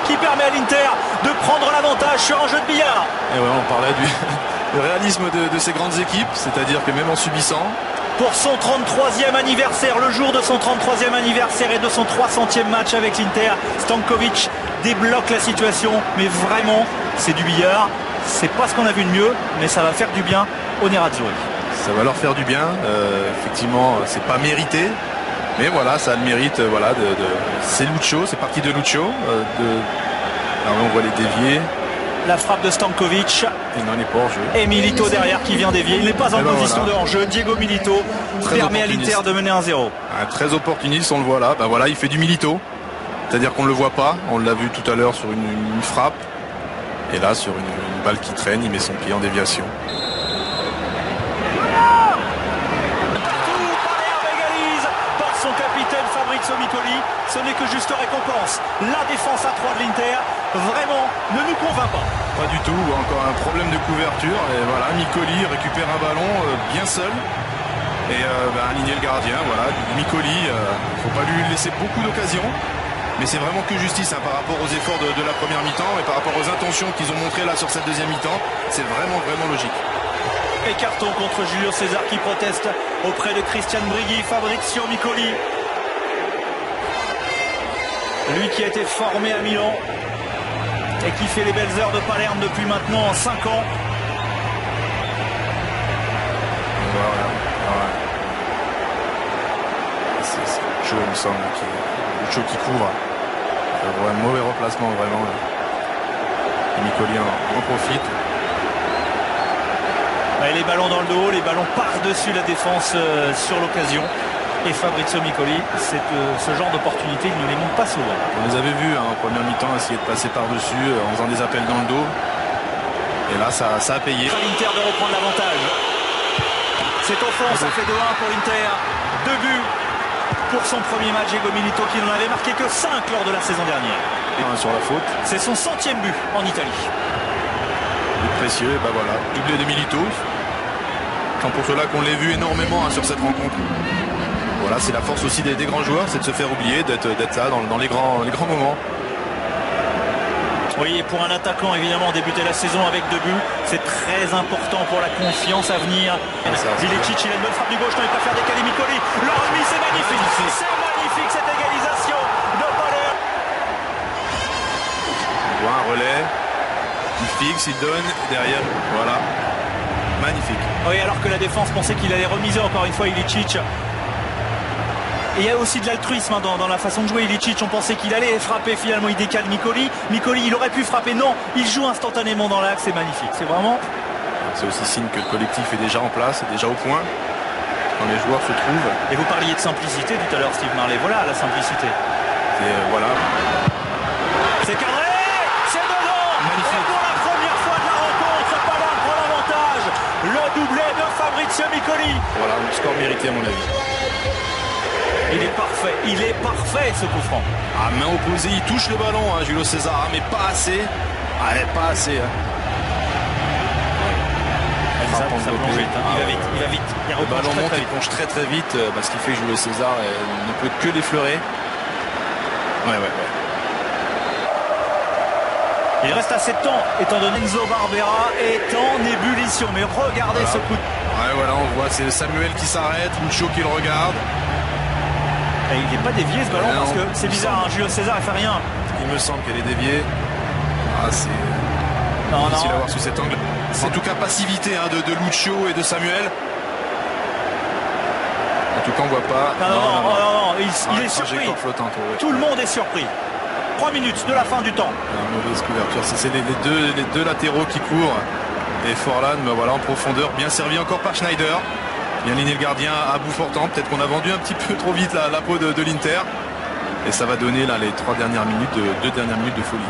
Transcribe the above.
qui permet à l'Inter de prendre l'avantage sur un jeu de billard. Et ouais, on parlait du réalisme de ces grandes équipes, c'est-à-dire que même en subissant, pour son 33e anniversaire, le jour de son 33e anniversaire et de son 300e match avec l'Inter, Stanković débloque la situation, mais vraiment, c'est du billard. C'est pas ce qu'on a vu de mieux, mais ça va faire du bien au Nerazzurri. Ça va leur faire du bien. Effectivement, c'est pas mérité, mais voilà, ça a le mérite. Voilà, c'est Lucho, c'est parti de Lucho. Alors, on voit les dévier. La frappe de Stanković. Et non, il n'est pas hors jeu. Et Milito derrière qui vient dévier. Il n'est pas en position de hors-jeu. Diego Milito permet à l'Inter de mener 1-0. Très opportuniste, on le voit là. Ben voilà, il fait du Milito. C'est-à-dire qu'on ne le voit pas. On l'a vu tout à l'heure sur une frappe. Et là, sur une balle qui traîne, il met son pied en déviation. Son capitaine Fabrizio Micoli, ce n'est que juste récompense. La défense à 3 de l'Inter, vraiment, ne nous convainc pas. Pas du tout, encore un problème de couverture. Et voilà, Micoli récupère un ballon bien seul. Et aligner le gardien, voilà. Micoli, il ne faut pas lui laisser beaucoup d'occasions. Mais c'est vraiment que justice par rapport aux efforts de la première mi-temps et par rapport aux intentions qu'ils ont montrées là sur cette deuxième mi-temps. C'est vraiment logique. Et carton contre Julio César qui proteste auprès de Christian Brighi. Fabrizio Micoli, lui qui a été formé à Milan et qui fait les belles heures de Palerme depuis maintenant 5 ans. C'est Lucho, il me semble, Lucho qui couvre. Un mauvais remplacement vraiment. Et Micoli en profite. Et les ballons dans le dos, les ballons par-dessus la défense sur l'occasion. Et Fabrizio Micoli, c'est ce genre d'opportunité, il ne les manque pas souvent. On les avait vus en première mi-temps essayer de passer par-dessus en faisant des appels dans le dos. Et là, ça a payé. L'Inter de reprendre l'avantage. C'est au fond, ça fait 2-1 pour l'Inter. 2 buts pour son premier match, Diego Milito, qui n'en avait marqué que 5 lors de la saison dernière. Et sur la faute. C'est son 100e but en Italie. Précieux, et voilà, doublé de Milito. C'est pour cela qu'on l'ait vu énormément sur cette rencontre. Voilà, c'est la force aussi des grands joueurs, c'est de se faire oublier, d'être là dans les grands moments. Oui, et pour un attaquant, évidemment, débuter la saison avec 2 buts, c'est très important pour la confiance à venir. Ilicic, il a une bonne frappe du gauche, non, il peut faire décaler Micoli. La remise, c'est magnifique. C'est magnifique cette égalisation de Palerme. On voit un relais. Il fixe, il donne, derrière, voilà, magnifique. Oui, alors que la défense pensait qu'il allait remiser encore une fois Ilicic. Et il y a aussi de l'altruisme dans la façon de jouer. Ilicic, on pensait qu'il allait frapper, finalement il décale Micoli. Micoli, il aurait pu frapper, non, il joue instantanément dans l'axe, c'est magnifique, c'est vraiment... C'est aussi signe que le collectif est déjà en place, est déjà au point, quand les joueurs se trouvent. Et vous parliez de simplicité tout à l'heure, Steve Marley, voilà la simplicité. Et voilà. C'est cadré. Et pour la première fois de la rencontre, Palerme prend l'avantage. Le doublé de Fabrizio Micoli. Voilà, le score mérité à mon avis. Il est parfait ce coup franc. À main opposée, il touche le ballon, Julio César, mais pas assez. Pas assez. Ça plonge vite, il va vite. Le ballon monte et plonge très vite, ce qui fait que Julio César ne peut que l'effleurer. Ouais. Il reste assez de temps, étant donné Enzo Barbera est en ébullition. Mais regardez ce coup. Ouais, voilà, on voit, c'est Samuel qui s'arrête, Lucho qui le regarde. Et il n'est pas dévié ce ballon parce que c'est bizarre, Julio César il fait rien. Il me semble qu'elle est déviée. C'est difficile à voir sous cet angle. En tout cas, passivité de Lucho et de Samuel. En tout cas, on voit pas. Non, il est surpris. Tout le monde est surpris. 3 minutes de la fin du temps. Mauvaise couverture. C'est les deux latéraux qui courent. Et Forlan, voilà, en profondeur, bien servi encore par Schneider. Bien aligné le gardien à bout portant. Peut-être qu'on a vendu un petit peu trop vite la peau de l'Inter. Et ça va donner là les 2 dernières minutes de folie.